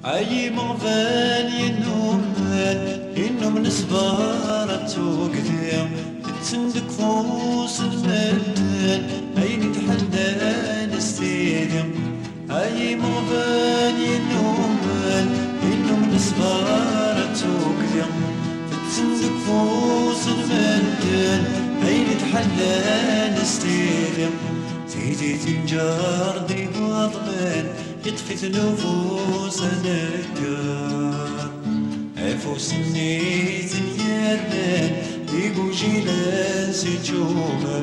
عايم غفان ينوم نسبارة وقذيم تسندك فوس المدن عيني تحلى نستيدم. عايم غفان ينوم نسبارة وقذيم تسندك فوس المدن عيني تحلى نستيدم. تيجي تنجر دي وضمن يطفي نفوس النجار عفوس النيت يرمن يقو جيلان سجوما.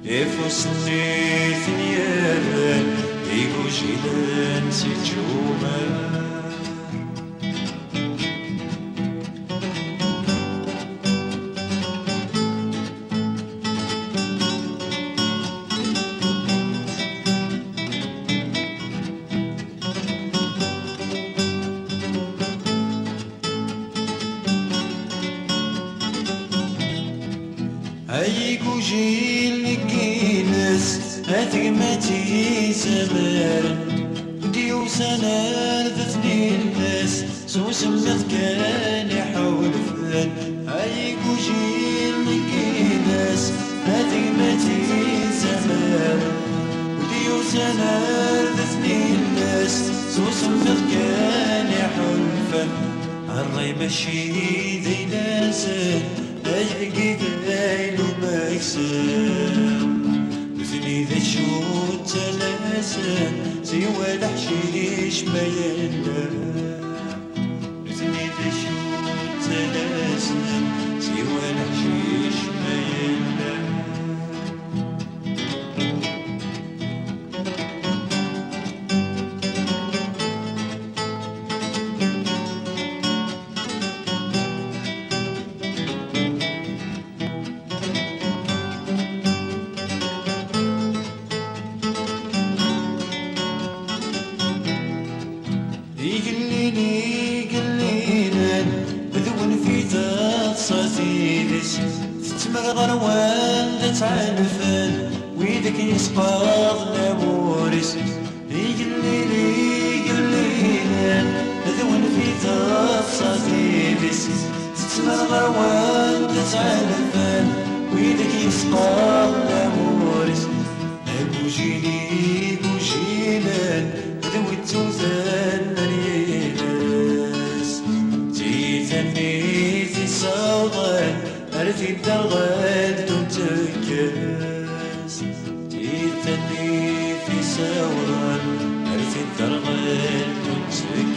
عفوس النيت يرمن يقو جيلان سجوما. هيكو جيل نكينس هتقمتي سمر ديو سنة ذثني الناس سو سمت كان يحول فن. هيكو جيل نكينس هتقمتي سمر ديو سنة ذثني الناس سو سمت كان يحول فن. الري ماشي ذي ناسن أيقي ذيل ومكسم مثني ذا شو تلاسن سوى الحشيش ما ينام. مثني ذا شو تلاسن سوى الحشيش ما ينام. قلينا بذون في تصاتيلس تتمغر وان تعنفن ويدك يسقاط نامورس. قلينا بذون في تصاتيلس تتمغر وان تعنفن ويدك يسقاط نامورس. أبو جيلي بوجينا ذوي التوثان في صوضا أرثي الدرغل تنتكس. تيثني في صوضا أرثي الدرغل تنتكس.